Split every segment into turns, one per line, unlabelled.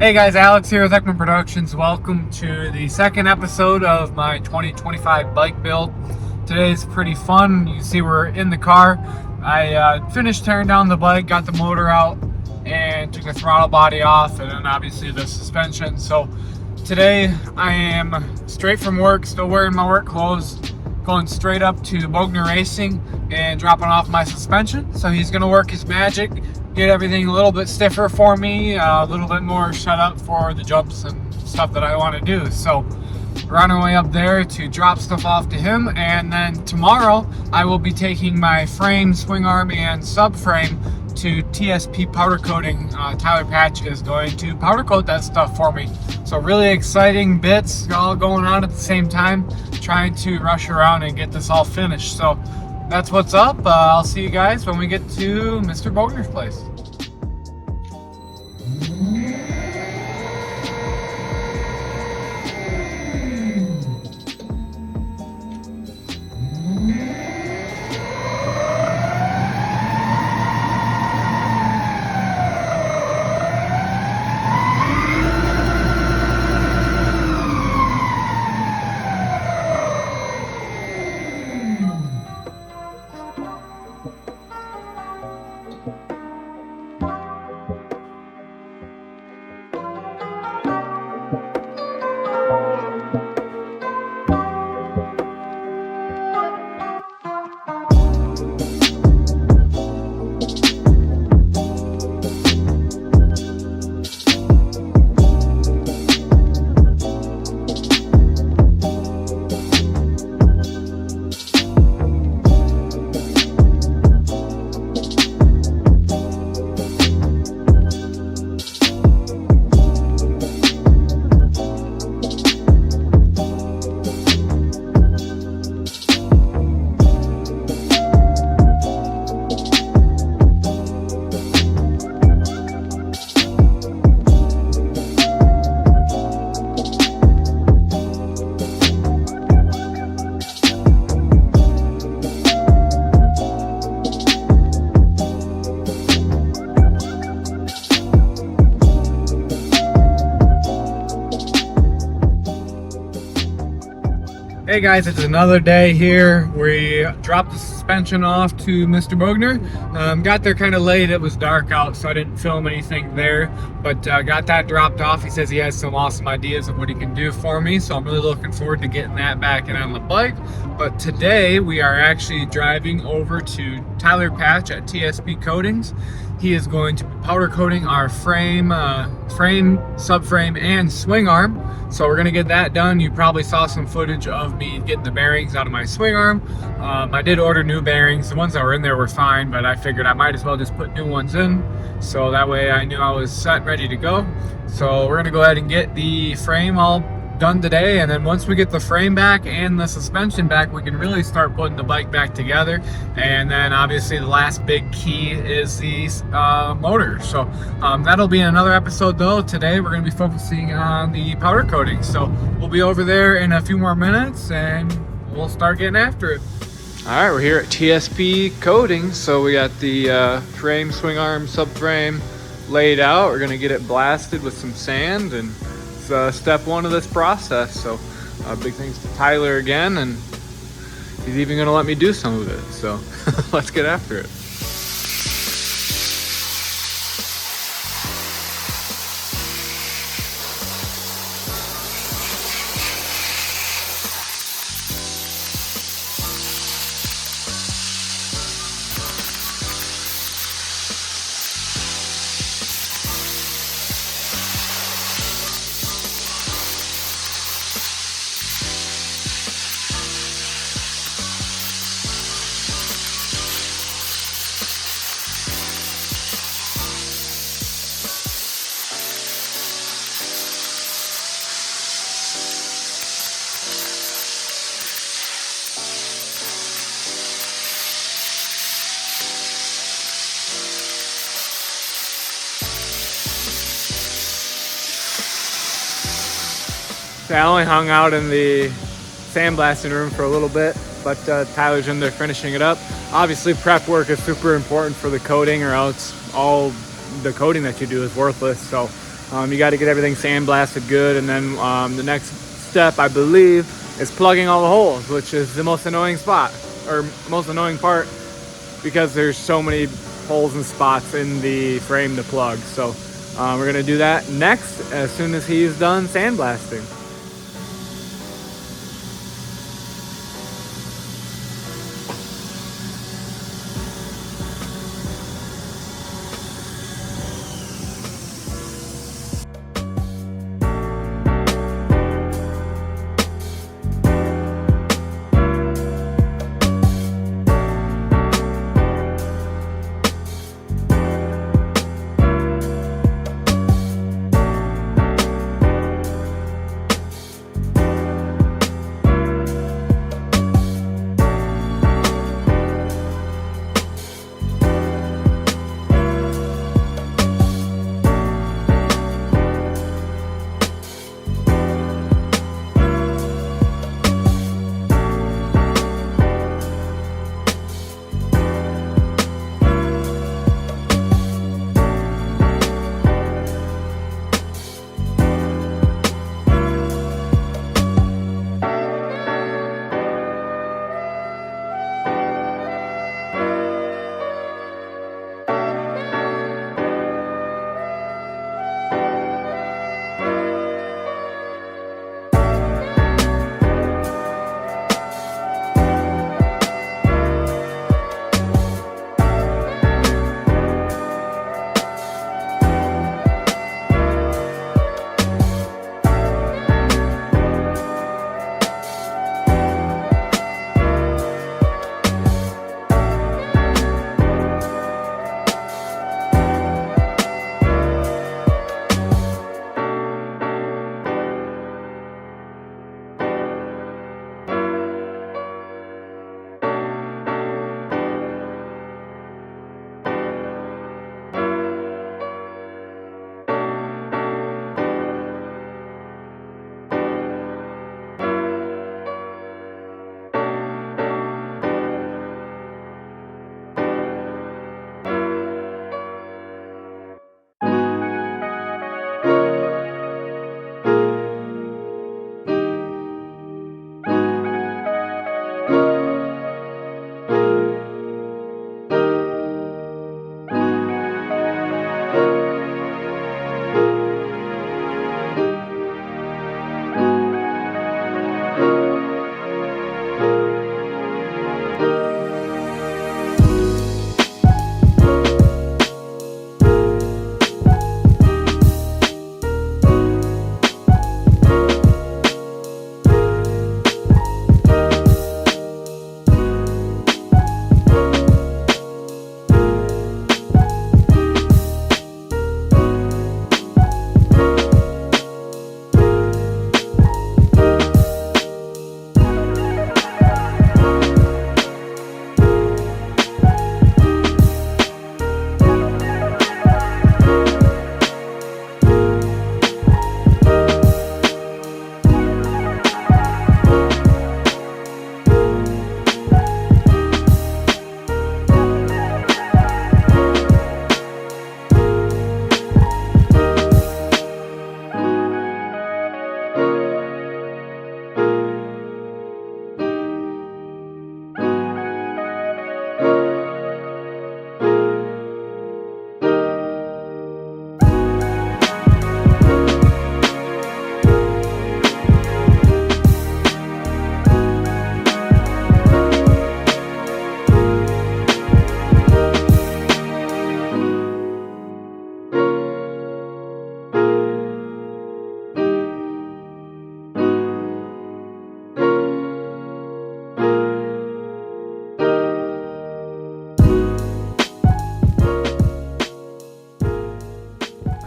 Hey guys, Alex here with Heckman Productions. Welcome to the second episode of my 2025 bike build. Today's pretty fun. You see we're in the car. I finished tearing down the bike, got the motor out, and took the throttle body off, and then obviously the suspension. So today I am straight from work, still wearing my work clothes, going straight up to Bogner Racing and dropping off my suspension. So he's going to work his magic, get everything a little bit stiffer for me, a little bit more shut up for the jumps and stuff that I want to do. So we're on our way up there to drop stuff off to him, and then tomorrow I will be taking my frame, swing arm, and subframe to TSP powder coating. Tyler Patch is going to powder coat that stuff for me. So really exciting bits all going on at the same time, trying to rush around and get this all finished. So that's what's up. I'll see you guys when we get to Mr. Bogner's place. Hey guys, it's another day here. We dropped the suspension off to Mr. Bogner. Got there kind of late. It was dark out, so I didn't film anything there, but got that dropped off. He says he has some awesome ideas of what he can do for me, so I'm really looking forward to getting that back in on the bike. But today we are actually driving over to Tyler Patch at TSP Coatings. He is going to be powder coating our frame, subframe, and swing arm. So we're gonna get that done. You probably saw some footage of me getting the bearings out of my swing arm. I did order new bearings. The ones that were in there were fine, but I figured I might as well just put new ones in. So that way I knew I was set, ready to go. So we're gonna go ahead and get the frame all done today, and then once we get the frame back and the suspension back, we can really start putting the bike back together. And then obviously the last big key is the motor. So that'll be another episode though. Today we're going to be focusing on the powder coating. So we'll be over there in a few more minutes and we'll start getting after it. All right, we're here at TSP Coating. So we got the frame, swing arm, subframe laid out. We're going to get it blasted with some sand, and step one of this process. So big thanks to Tyler again, and he's even going to let me do some of it. So let's get after it. So I only hung out in the sandblasting room for a little bit, but Tyler's in there finishing it up. Obviously prep work is super important for the coating, or else all the coating that you do is worthless. So You got to get everything sandblasted good, and then the next step, I believe, is plugging all the holes, which is the most annoying spot, or most annoying part, because there's so many holes and spots in the frame to plug. So we're gonna do that next as soon as he's done sandblasting.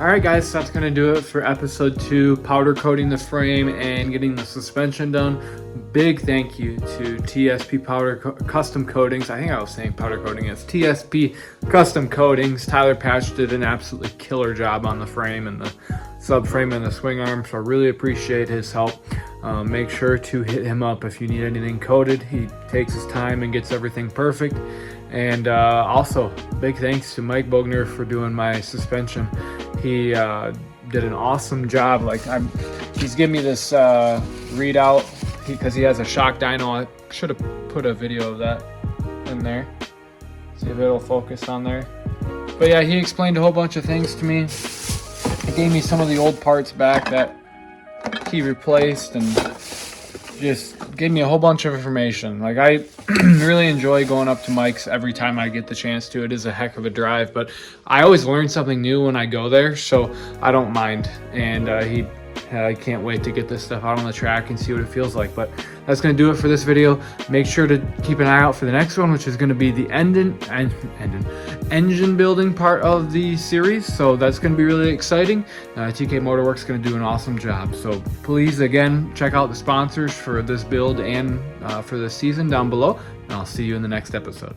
Alright guys, so that's going to do it for episode 2, powder coating the frame and getting the suspension done. Big thank you to TSP Custom Coatings. I think I was saying powder coating. It's TSP Custom Coatings. Tyler Patch did an absolutely killer job on the frame and the subframe and the swing arm, so I really appreciate his help. Make sure to hit him up if you need anything coated. He takes his time and gets everything perfect. And also, big thanks to Mike Bogner for doing my suspension. He did an awesome job. Like he's giving me this readout because he has a shock dyno. I should have put a video of that in there. See if it'll focus on there. But yeah, he explained a whole bunch of things to me. He gave me some of the old parts back that he replaced and just gave me a whole bunch of information. Like, I really enjoy going up to Mike's every time I get the chance to. It is a heck of a drive, but I always learn something new when I go there, so I don't mind. And I can't wait to get this stuff out on the track and see what it feels like. But that's going to do it for this video. Make sure to keep an eye out for the next one, which is going to be the engine building part of the series. So that's going to be really exciting. TK Motorworks is going to do an awesome job. So please, again, check out the sponsors for this build and for this season down below. And I'll see you in the next episode.